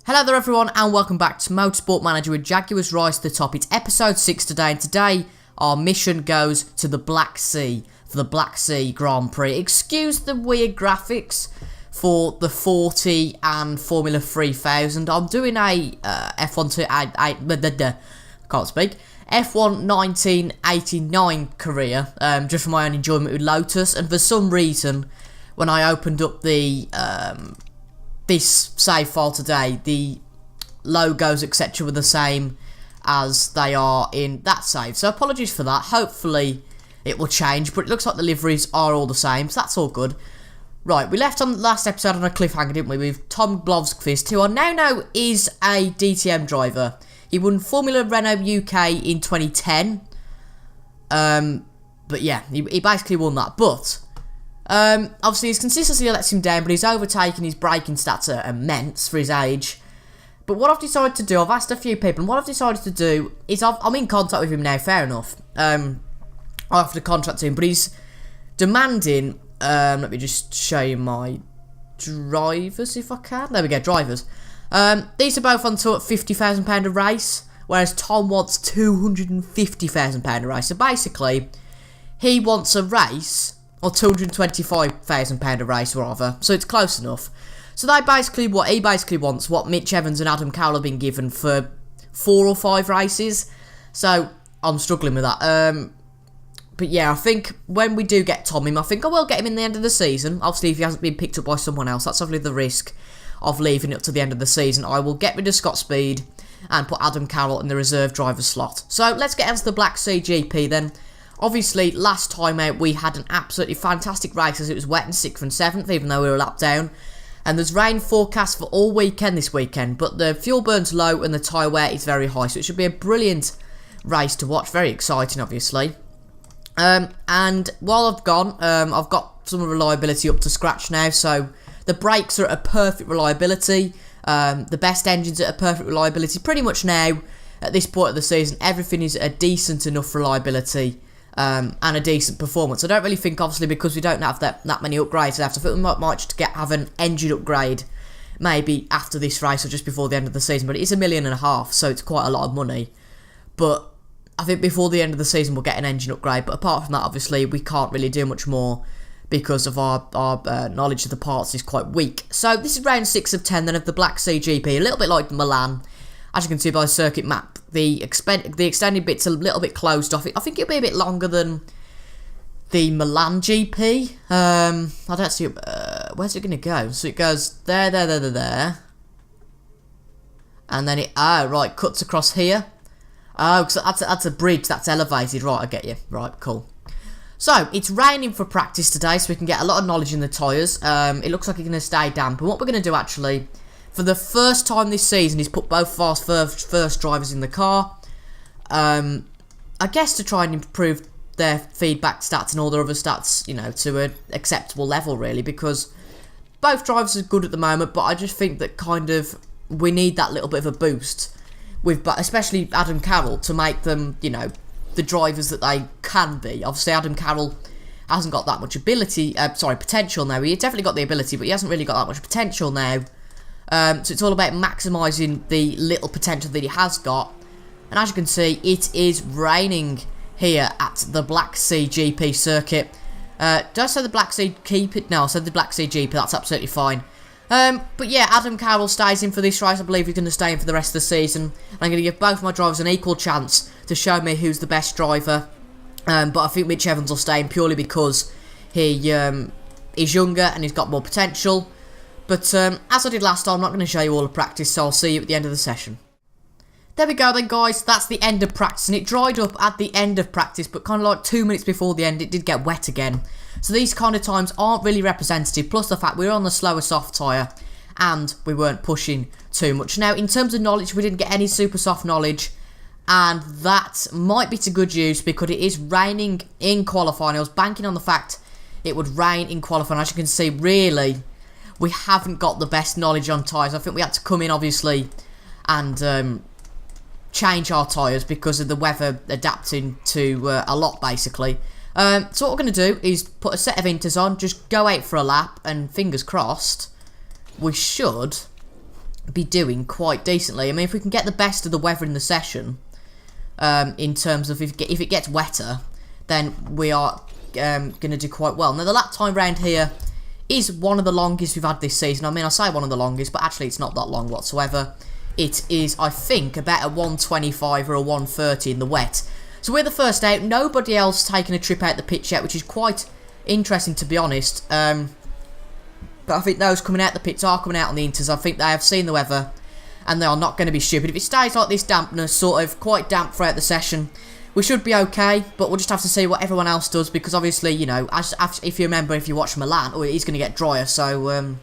Hello there everyone and welcome back to Motorsport Manager with Jaguar's Rise to the Top. It's episode 6 today and today our mission goes to the Black Sea for the Black Sea Grand Prix. Excuse the weird graphics for the 40 and Formula 3000. I'm doing a F1 1989 career just for my own enjoyment with Lotus, and for some reason when I opened up the this save file today, the logos etc were the same as they are in that save, so apologies for that. Hopefully it will change, but it looks like the liveries are all the same, so that's all good. Right, we left on the last episode on a cliffhanger, didn't we, with Tom Blovskvist, who I now know is a DTM driver. He won Formula Renault UK in 2010, but yeah, he basically won that, but obviously his consistency lets him down, but his overtaking, his braking stats are immense for his age. But what I've decided to do, I've asked a few people, and what I've decided to do is I'm in contact with him now, fair enough. I have to contact him, but he's demanding, let me just show you my drivers if I can. There we go, drivers. These are both on tour at £50,000 a race, whereas Tom wants £250,000 a race. So basically, he wants a race, or £225,000 a race rather, so it's close enough. So he basically wants what Mitch Evans and Adam Cowell have been given for 4 or 5 races, so I'm struggling with that. But yeah, I think when we do get Tom in, I think I will get him in the end of the season. Obviously if he hasn't been picked up by someone else, that's obviously the risk of leaving it up to the end of the season. I will get rid of Scott Speed and put Adam Cowell in the reserve driver slot. So let's get into the Black Sea GP then. Obviously, last time out we had an absolutely fantastic race as it was wet in 6th and 7th, even though we were a lap down. And there's rain forecast for all weekend this weekend, but the fuel burn's low and the tyre wear is very high, so it should be a brilliant race to watch. Very exciting, obviously. And while I've gone, I've got some reliability up to scratch now, so the brakes are at a perfect reliability. The best engines are at a perfect reliability. Pretty much now, at this point of the season, everything is at a decent enough reliability. And a decent performance. I don't really think, obviously, because we don't have that many upgrades left, I think we might just have an engine upgrade maybe after this race or just before the end of the season, but it is £1.5 million, so it's quite a lot of money. But I think before the end of the season we'll get an engine upgrade, but apart from that, obviously, we can't really do much more because of our knowledge of the parts is quite weak. So this is round 6 of 10 then of the Black Sea GP, a little bit like Milan. As you can see by the circuit map, the extended bit's a little bit closed off. I think it'll be a bit longer than the Milan GP. I don't see where's it going to go? So it goes there, and then it right, cuts across here. Oh, so that's a bridge that's elevated. Right, I get you. Right, cool. So it's raining for practice today, so we can get a lot of knowledge in the tyres. It looks like it's going to stay damp, and what we're going to do actually, for the first time this season, he's put both of our first drivers in the car. I guess to try and improve their feedback stats and all their other stats, you know, to an acceptable level, really, because both drivers are good at the moment, but I just think that kind of we need that little bit of a boost, with especially Adam Cowell, to make them, you know, the drivers that they can be. Obviously, Adam Cowell hasn't got that much potential now. He's definitely got the ability, but he hasn't really got that much potential now. So it's all about maximising the little potential that he has got. And as you can see, it is raining here at the Black Sea GP circuit. Did I say the Black Sea GP? No, I said the Black Sea GP, that's absolutely fine. But yeah, Adam Cowell stays in for this race. I believe he's going to stay in for the rest of the season. I'm going to give both my drivers an equal chance to show me who's the best driver. But I think Mitch Evans will stay in purely because he is younger and he's got more potential. But as I did last time, I'm not going to show you all the practice, so I'll see you at the end of the session. There we go then, guys. That's the end of practice, and it dried up at the end of practice, but kind of like 2 minutes before the end, it did get wet again. So these kind of times aren't really representative, plus the fact we were on the slower soft tyre, and we weren't pushing too much. Now, in terms of knowledge, we didn't get any super soft knowledge, and that might be to good use because it is raining in qualifying. I was banking on the fact it would rain in qualifying. As you can see, really, we haven't got the best knowledge on tyres. I think we had to come in, obviously, and change our tyres because of the weather adapting to a lot, basically. So what we're going to do is put a set of inters on, just go out for a lap, and fingers crossed, we should be doing quite decently. I mean, if we can get the best of the weather in the session, in terms of if it gets wetter, then we are going to do quite well. Now, the lap time round here is one of the longest we've had this season. I mean, I say one of the longest, but actually it's not that long whatsoever. It is, I think, about a 125 or a 130 in the wet. So we're the first out. Nobody else taking a trip out the pitch yet, which is quite interesting, to be honest. But I think those coming out the pits are coming out on the inters. I think they have seen the weather, and they are not going to be stupid. If it stays like this dampness, sort of quite damp throughout the session, we should be okay, but we'll just have to see what everyone else does, because obviously, you know, if you remember, if you watch Milan, oh, it is going to get drier, so,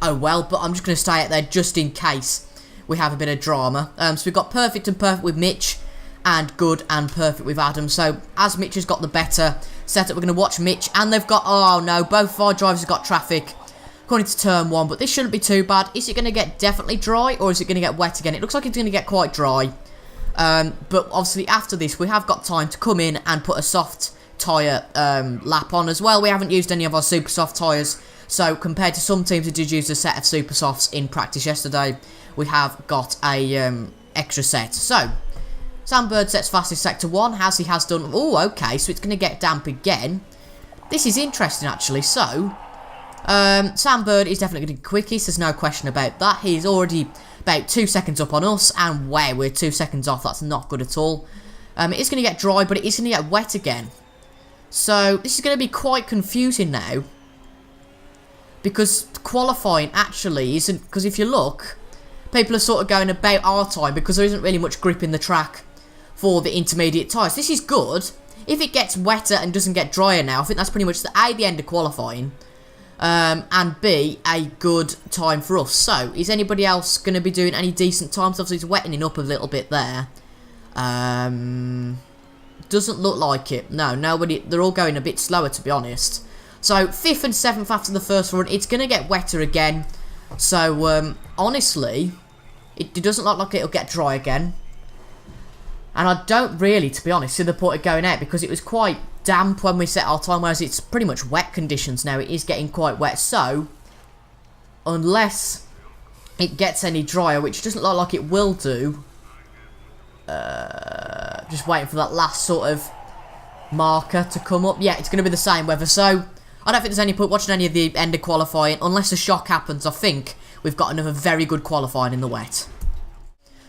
oh well, but I'm just going to stay out there just in case we have a bit of drama. So we've got perfect and perfect with Mitch, and good and perfect with Adam. So, as Mitch has got the better setup, we're going to watch Mitch, and they've got, oh no, both of our drivers have got traffic according to turn 1, but this shouldn't be too bad. Is it going to get definitely dry, or is it going to get wet again? It looks like it's going to get quite dry. But obviously after this we have got time to come in and put a soft tyre lap on as well. We haven't used any of our super soft tyres, so compared to some teams who did use a set of super softs in practice yesterday, we have got a extra set. So Sam Bird sets fastest sector 1, as he has done. Oh, okay, so it's going to get damp again. This is interesting actually. So Sam Bird is definitely going to be quickest, there's no question about that. He's already about 2 seconds up on us, and wow, we're 2 seconds off. That's not good at all. It is going to get dry, but it is going to get wet again. So this is going to be quite confusing now, because qualifying actually isn't, because if you look, people are sort of going about our time, because there isn't really much grip in the track for the intermediate tyres. This is good. If it gets wetter and doesn't get drier now, I think that's pretty much the end of qualifying. And B, a good time for us. So, is anybody else going to be doing any decent times? Obviously, it's wetting up a little bit there. Doesn't look like it. No, nobody. They're all going a bit slower, to be honest. So, 5th and 7th after the first run. It's going to get wetter again. So, honestly, it doesn't look like it'll get dry again. And I don't really, to be honest, see the point of going out, because it was quite damp when we set our time, whereas it's pretty much wet conditions now. It is getting quite wet, so unless it gets any drier, which doesn't look like it will do, just waiting for that last sort of marker to come up. Yeah, it's going to be the same weather, so I don't think there's any point watching any of the end of qualifying. Unless a shock happens, I think we've got another very good qualifying in the wet.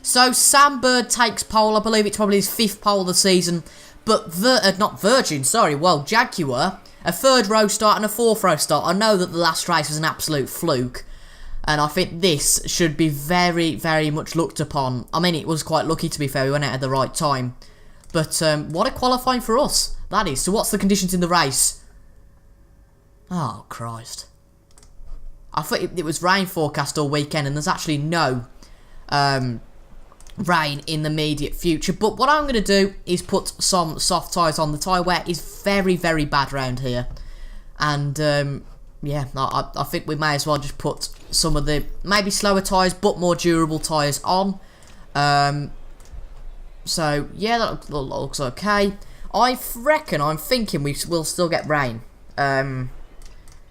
So Sam Bird takes pole. I believe it's probably his 5th pole of the season. But, Jaguar, a 3rd row start and a 4th row start. I know that the last race was an absolute fluke, and I think this should be very, very much looked upon. I mean, it was quite lucky, to be fair, we went out at the right time. But, what a qualifying for us, that is. So what's the conditions in the race? Oh, Christ. I thought it was rain forecast all weekend, and there's actually no rain in the immediate future. But what I'm going to do is put some soft tyres on. The tyre wear is very, very bad round here, and yeah, I think we may as well just put some of the maybe slower tyres but more durable tyres on. So yeah, that looks okay. I'm thinking we will still get rain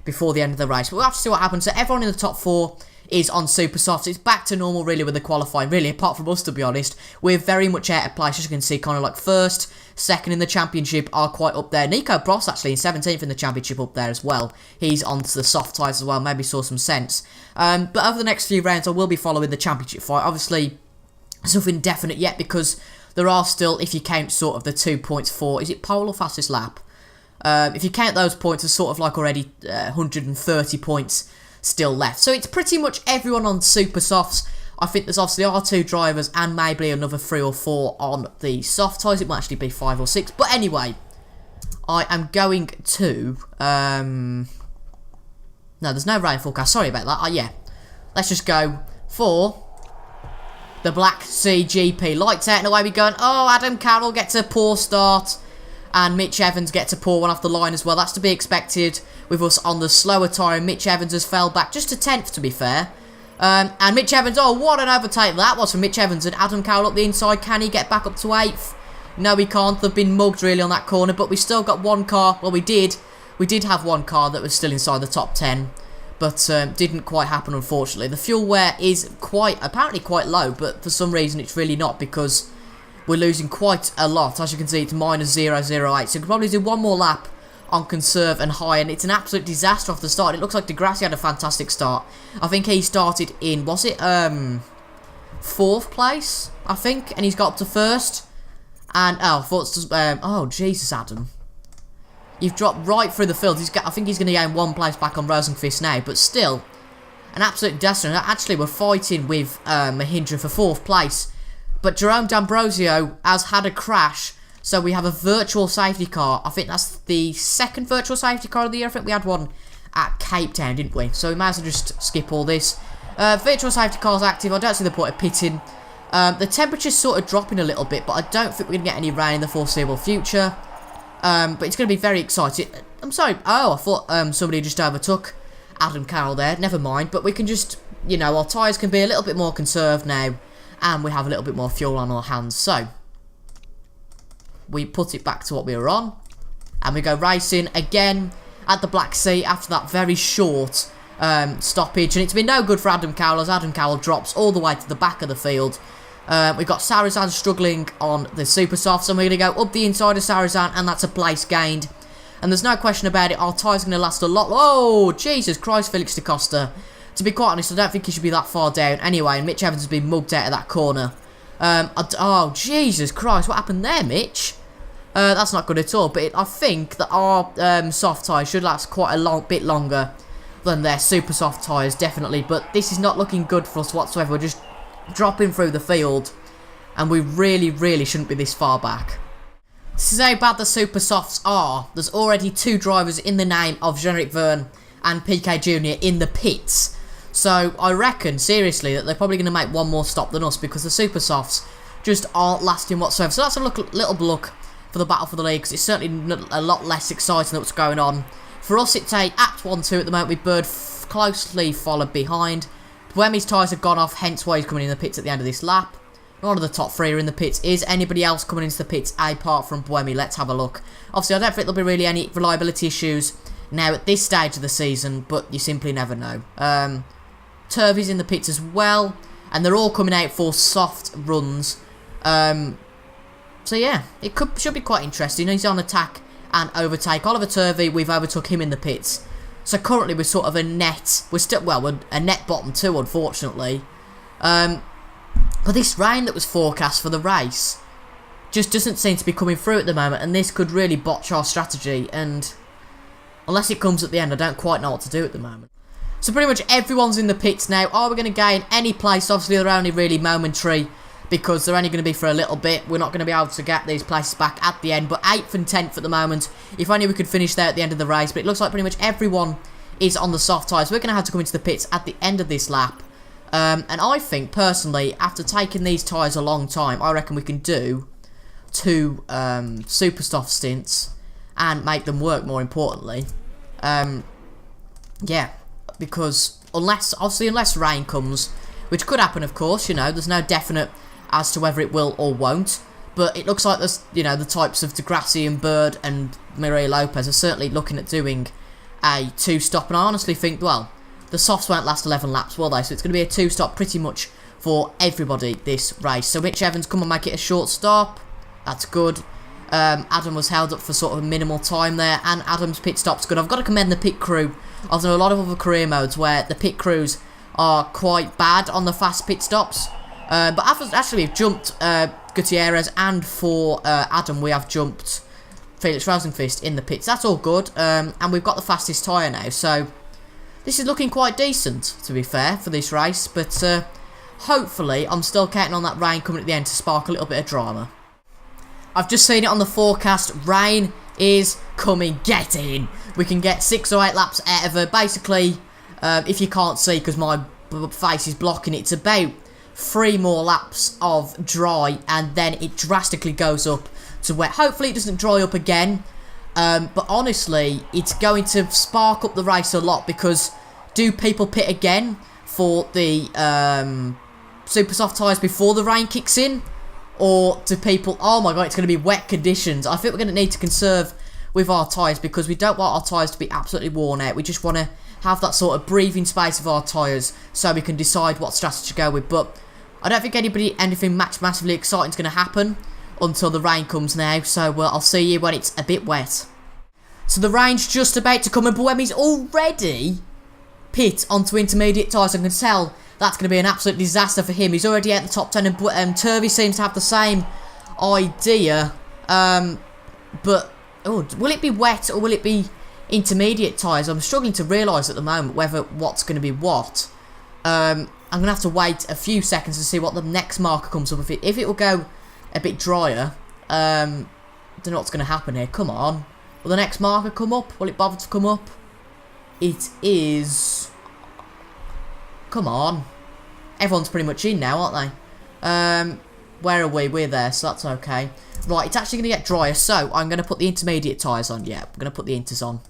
before the end of the race, but we'll have to see what happens. So everyone in the top 4 is on super softs. It's back to normal really with the qualifying, really, apart from us, to be honest. We're very much out of place, as you can see, kind of like 1st, 2nd in the championship are quite up there. Nico Prost actually in 17th in the championship up there as well. He's onto the soft tyres as well, maybe saw some sense. But over the next few rounds I will be following the championship fight. Obviously, it's nothing definite yet, because there are still, if you count sort of the 2 points for, is it pole or fastest lap? If you count those points, there's sort of like already 130 points still left. So it's pretty much everyone on super softs. I think there's obviously our 2 drivers and maybe another 3 or 4 on the soft tyres. It might actually be 5 or 6. But anyway, I am going to... no, there's no rain forecast. Sorry about that. Yeah. Let's just go for the Black Sea GP. Lights out and away we go. Oh, Adam Carroll gets a poor start. And Mitch Evans gets a poor one off the line as well. That's to be expected with us on the slower tyre. Mitch Evans has fell back just to 10th, to be fair. And Mitch Evans, oh, what an overtake that was from Mitch Evans. And Adam Carroll up the inside. Can he get back up to 8th? No, he can't. They've been mugged, really, on that corner. But we still got one car. Well, we did. We did have one car that was still inside the top 10. but didn't quite happen, unfortunately. The fuel wear is apparently quite low, but for some reason it's really not, because we're losing quite a lot. As you can see, it's minus 0.008, so we could probably do one more lap on conserve and high, and it's an absolute disaster off the start. It looks like Degrassi had a fantastic start. I think he started in, was it 4th place, I think, and he's got up to 1st. And oh Jesus, Adam, you've dropped right through the field. I think he's going to gain 1 place back on Rosenqvist now, but still an absolute disaster. And actually, we're fighting with Mahindra for 4th place, but Jerome D'Ambrosio has had a crash. So we have a virtual safety car. I think that's the 2nd virtual safety car of the year. I think we had one at Cape Town, didn't we? So we might as well just skip all this. Virtual safety car's active. I don't see the point of pitting. The temperature's sort of dropping a little bit, but I don't think we're going to get any rain in the foreseeable future. But it's going to be very exciting. I'm sorry. Oh, I thought somebody just overtook Adam Carroll there. Never mind. But we can just, you know, our tyres can be a little bit more conserved now. And we have a little bit more fuel on our hands. So we put it back to what we were on, and we go racing again at the Black Sea after that very short stoppage. And it's been no good for Adam Cowell, as Adam Cowell drops all the way to the back of the field. We've got Sarazan struggling on the super softs, and we're going to go up the inside of Sarazan, and that's a place gained. And there's no question about it, our tyres are going to last a lot. Oh, Jesus Christ, Felix da Costa. To be quite honest, I don't think he should be that far down anyway, and Mitch Evans has been mugged out of that corner. Oh, Jesus Christ, what happened there, Mitch? That's not good at all, but I think that our soft tyres should last quite a bit longer than their super soft tyres, definitely. But this is not looking good for us whatsoever. We're just dropping through the field, and we really, really shouldn't be this far back. This is how bad the super softs are. There's already 2 drivers in the name of Jean-Eric Verne and PK Jr. in the pits. So I reckon, seriously, that they're probably going to make one more stop than us, because the super softs just aren't lasting whatsoever. So that's a little look for the battle for the league, because it's certainly a lot less exciting than what's going on. For us, it's a apt 1-2 at the moment, with Bird closely followed behind. Buemi's tyres have gone off, hence why he's coming in the pits at the end of this lap. One of the top 3 are in the pits. Is anybody else coming into the pits apart from Buemi? Let's have a look. Obviously, I don't think there'll be really any reliability issues now at this stage of the season, but you simply never know. Turvey's in the pits as well, and they're all coming out for soft runs. So yeah, it should be quite interesting. He's on attack and overtake. Oliver Turvey, we've overtook him in the pits. So currently we're sort of a net. We're a net bottom 2, unfortunately. But this rain that was forecast for the race just doesn't seem to be coming through at the moment, and this could really botch our strategy. And unless it comes at the end, I don't quite know what to do at the moment. So pretty much everyone's in the pits now. Are we going to gain any place? Obviously, they're only really momentary, because they're only going to be for a little bit. We're not going to be able to get these places back at the end. But 8th and 10th at the moment. If only we could finish there at the end of the race. But it looks like pretty much everyone is on the soft tyres. We're going to have to come into the pits at the end of this lap. And I think, personally, after taking these tyres a long time, I reckon we can do 2 super soft stints and make them work, more importantly. Yeah, because unless rain comes, which could happen, of course, you know, there's no definite as to whether it will or won't. But it looks like there's, you know, the types of Degrassi and Bird and Maria Lopez are certainly looking at doing a 2-stop, and I honestly think, well, the softs won't last 11 laps, will they? So it's going to be a 2-stop pretty much for everybody this race. So Mitch Evans, come and make it a short stop. That's good. Adam was held up for sort of a minimal time there, and Adam's pit stop's good. I've got to commend the pit crew. I've done a lot of other career modes where the pit crews are quite bad on the fast pit stops. But actually we've jumped Gutierrez, and for Adam we have jumped Felix Rosenqvist in the pits. That's all good, and we've got the fastest tyre now, so this is looking quite decent, to be fair, for this race. But hopefully I'm still counting on that rain coming at the end to spark a little bit of drama. I've just seen it on the forecast. Rain is coming. Get in. We can get 6 or 8 laps out of it. Basically, if you can't see because my face is blocking it, it's about 3 more laps of dry, and then it drastically goes up to wet. Hopefully it doesn't dry up again, but honestly it's going to spark up the race a lot, because do people pit again for the super soft tyres before the rain kicks in, or do people, oh my god, it's going to be wet conditions. I think we're going to need to conserve with our tyres, because we don't want our tyres to be absolutely worn out. We just want to have that sort of breathing space of our tyres so we can decide what strategy to go with. But I don't think anything massively exciting is going to happen until the rain comes now. So I'll see you when it's a bit wet. So the rain's just about to come and Buemi's already pit onto intermediate tyres. I can tell that's going to be an absolute disaster for him. He's already out the top 10 and Turvey seems to have the same idea. But will it be wet or will it be intermediate tyres? I'm struggling to realise at the moment what's going to be what. I'm going to have to wait a few seconds to see what the next marker comes up. If it will go a bit drier, don't know what's going to happen here. Come on. Will the next marker come up? Will it bother to come up? It is. Come on. Everyone's pretty much in now, aren't they? Where are we? We're there, so that's okay. Right, it's actually going to get drier, so I'm going to put the intermediate tyres on. Yeah, I'm going to put the inters on.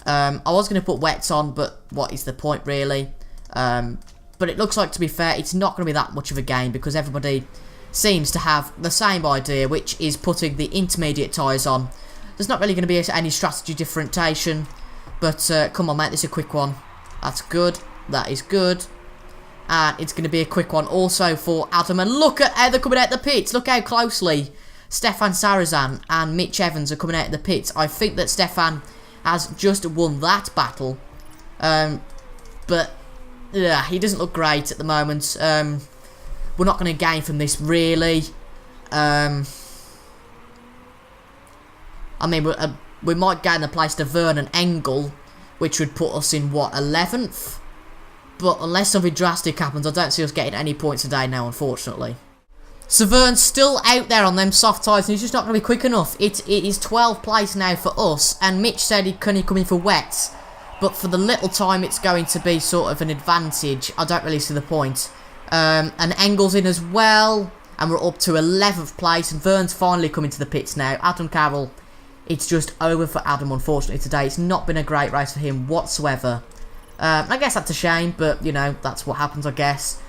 I was going to put wets on, but what is the point, really? But it looks like, to be fair, it's not going to be that much of a game because everybody seems to have the same idea, which is putting the intermediate tyres on. There's not really going to be any strategy differentiation, but come on, mate, this is a quick one. That's good. That is good. And it's going to be a quick one also for Adam. And look at how they're coming out the pits. Look how closely Stefan Sarazan and Mitch Evans are coming out of the pits. I think that Stefan has just won that battle. But yeah, he doesn't look great at the moment. We're not going to gain from this, really. I mean, we might gain the place to Vernon Engel, which would put us in, what, 11th? But unless something drastic happens, I don't see us getting any points today now, unfortunately. So Vern's still out there on them soft tyres, and he's just not going to be quick enough. It is 12th place now for us, and Mitch said he couldn't come in for wets. But for the little time it's going to be sort of an advantage, I don't really see the point. And Engel's in as well, and we're up to 11th place, and Vern's finally coming to the pits now. Adam Carroll. It's just over for Adam, unfortunately, today. It's not been a great race for him whatsoever. I guess that's a shame, but, you know, that's what happens, I guess.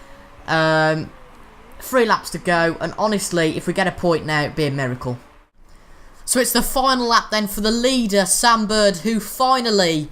3 laps to go, and honestly, if we get a point now, it'd be a miracle. So it's the final lap then for the leader, Sam Bird, who finally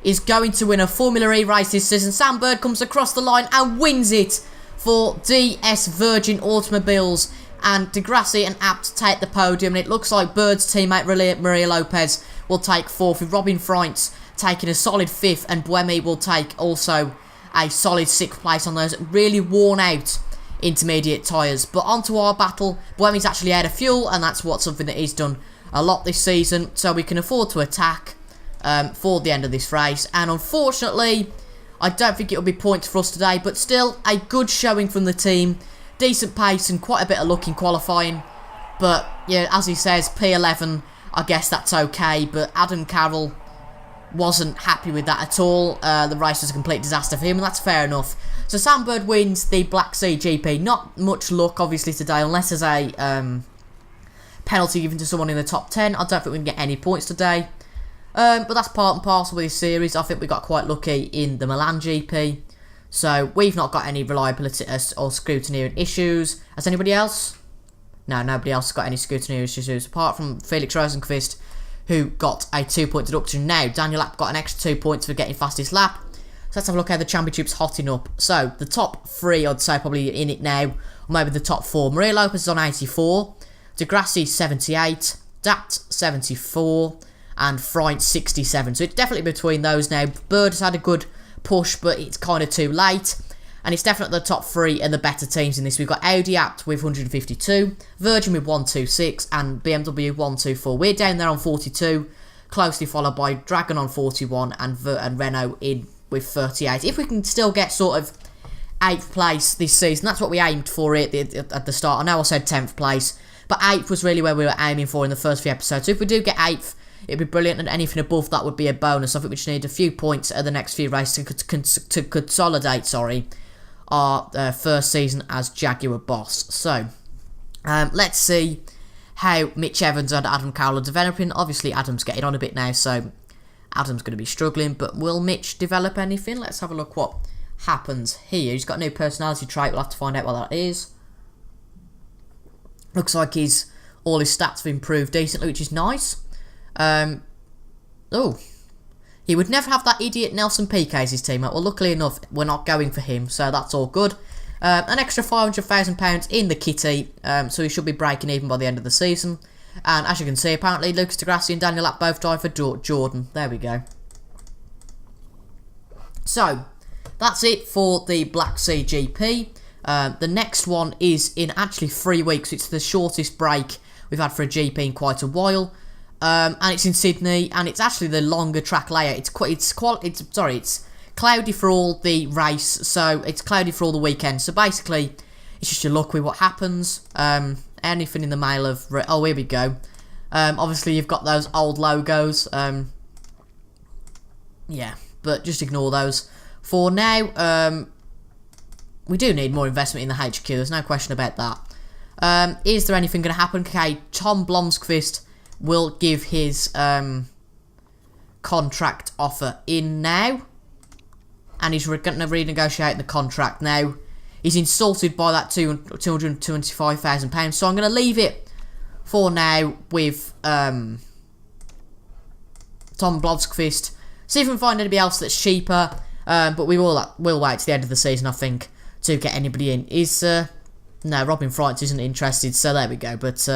is going to win a Formula E race this season. Sam Bird comes across the line and wins it for DS Virgin Automobiles. And Degrassi and Abt take the podium, and it looks like Bird's teammate Maria Lopez will take 4th, with Robin Freintz taking a solid 5th, and Buemi will take also a solid 6th place on those really worn out intermediate tyres. But onto our battle. Buemi's actually out of fuel, and that's something that he's done a lot this season, so we can afford to attack for the end of this race. And unfortunately, I don't think it'll be points for us today, but still a good showing from the team. Decent pace and quite a bit of luck in qualifying. But, yeah, as he says, P11, I guess that's okay. But Adam Carroll wasn't happy with that at all. The race was a complete disaster for him, and that's fair enough. So Sam Bird wins the Black Sea GP. Not much luck, obviously, today, unless there's a penalty given to someone in the top 10. I don't think we can get any points today. But that's part and parcel with this series. I think we got quite lucky in the Milan GP. So, we've not got any reliability or scrutineering issues. Has anybody else? No, nobody else has got any scrutineering issues, apart from Felix Rosenqvist, who got a 2-point deduction. Now, Daniel Abt got an extra 2 points for getting fastest lap. So, let's have a look how the championship's hotting up. So, the top 3, I'd say, probably in it now, or maybe the top 4. Maria Lopez is on 84, Degrassi 78, Dapt 74, and Freintz 67. So, it's definitely between those now. Bird has had a good push, but it's kind of too late, and it's definitely the top 3 and the better teams in this. We've got Audi Apt with 152, Virgin with 126, and BMW 124. We're down there on 42, closely followed by Dragon on 41 and Renault in with 38. If we can still get sort of 8th place this season, that's what we aimed for at the start. I know I said 10th place, but 8th was really where we were aiming for in the first few episodes. So if we do get 8th, it'd be brilliant, and anything above that would be a bonus. I think we just need a few points at the next few races to consolidate, our first season as Jaguar boss. So, let's see how Mitch Evans and Adam Carroll are developing. Obviously, Adam's getting on a bit now, so Adam's going to be struggling, but will Mitch develop anything? Let's have a look what happens here. He's got a new personality trait. We'll have to find out what that is. Looks like all his stats have improved decently, which is nice. Oh, He would never have that idiot Nelson Piquet as his teammate. Well, luckily enough, we're not going for him, so that's all good. An extra £500,000 in the kitty, so he should be breaking even by the end of the season. And as you can see, apparently Lucas Di Grassi and Daniel Abt both drive for Jordan. There we go. So, that's it for the Black Sea GP. The next one is in actually 3 weeks. It's the shortest break we've had for a GP in quite a while. And it's in Sydney, and it's actually the longer track layout. It's cloudy for all the race, so it's cloudy for all the weekend. So basically, it's just your luck with what happens. Anything in the mail of... Oh, here we go. Obviously, you've got those old logos. Yeah, but just ignore those. For now, we do need more investment in the HQ. There's no question about that. Is there anything going to happen? Okay, Tom Blomqvist will give his contract offer in now. And he's going to renegotiate the contract now. He's insulted by that £225,000. So I'm going to leave it for now with Tom Blomqvist. See if we can find anybody else that's cheaper. But we will wait to the end of the season, I think, to get anybody in. No, Robin Freitz isn't interested, so there we go. But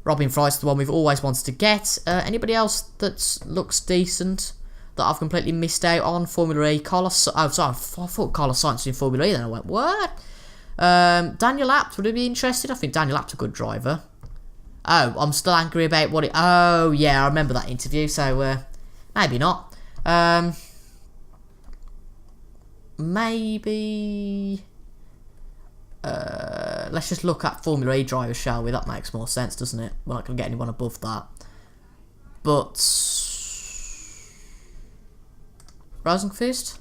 Robin Freitz is the one we've always wanted to get. Anybody else that looks decent that I've completely missed out on? Formula E. Carlos... Oh, sorry, I thought Carlos Sainz was in Formula E, then I went, what? Daniel Abt, would he be interested? I think Daniel Apt's a good driver. Oh, I'm still angry about what it... Oh, yeah, I remember that interview, so maybe not. Maybe... let's just look at Formula E drivers, shall we? That makes more sense, doesn't it? We're not going to get anyone above that. But... Rosenqvist?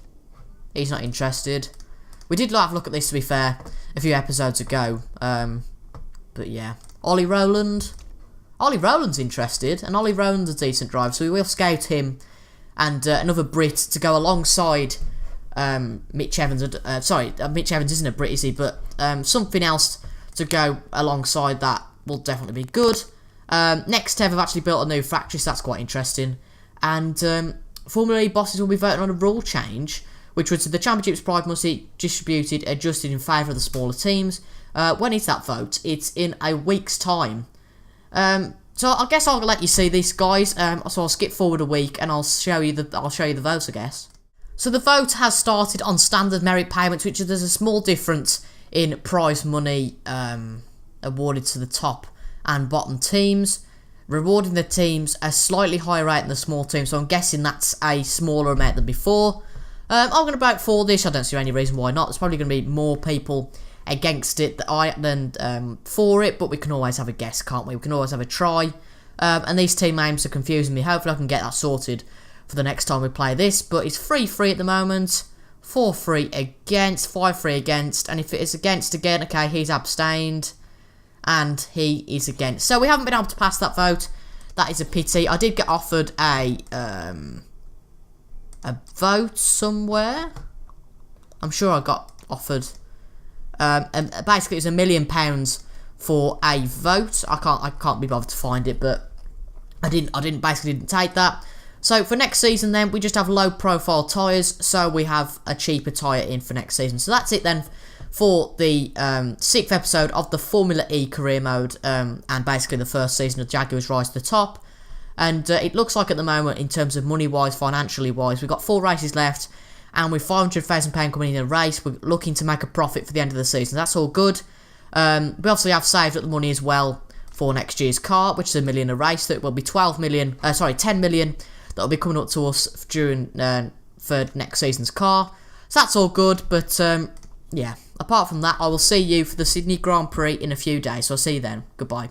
He's not interested. We did have a look at this, to be fair, a few episodes ago. But yeah. Ollie Rowland. Ollie Rowland's interested, and Ollie Rowland's a decent driver, so we will scout him and another Brit to go alongside Mitch Evans. Mitch Evans isn't a Brit, is he? But something else to go alongside that will definitely be good. Next Tev have actually built a new factory, so that's quite interesting. And Formula E bosses will be voting on a rule change, which would say the championship's prize must be distributed, adjusted in favour of the smaller teams. When is that vote? It's in a week's time. So I guess I'll let you see this, guys. So I'll skip forward a week and I'll show you the votes, I guess. So the vote has started on standard merit payments, which there's a small difference in prize money awarded to the top and bottom teams, rewarding the teams a slightly higher rate than the small teams. So I'm guessing that's a smaller amount than before. I'm going to vote for this. I don't see any reason why not. There's probably going to be more people against it than for it, but we can always have a guess, can't we? We can always have a try. And these team names are confusing me. Hopefully I can get that sorted for the next time we play this. But it's 3-3 at the moment. 4-3 against, 5-3 against. And if it is against again, okay, he's abstained. And he is against. So we haven't been able to pass that vote. That is a pity. I did get offered a vote somewhere. I'm sure I got offered... and basically it was £1 million for a vote. I can't be bothered to find it, but I didn't take that. So for next season then, we just have low profile tyres, so we have a cheaper tyre in for next season. So that's it then for the 6th episode of the Formula E career mode, and basically the first season of Jaguar's Rise to the Top. And it looks like at the moment, in terms of money-wise, financially-wise, we've got 4 races left, and with £500,000 coming in a race, we're looking to make a profit for the end of the season. That's all good. We obviously have saved up the money as well for next year's car, which is £1 million a race. So it will be 10 million that will be coming up to us during for next season's car. So that's all good. But yeah, apart from that, I will see you for the Sydney Grand Prix in a few days. So I'll see you then. Goodbye.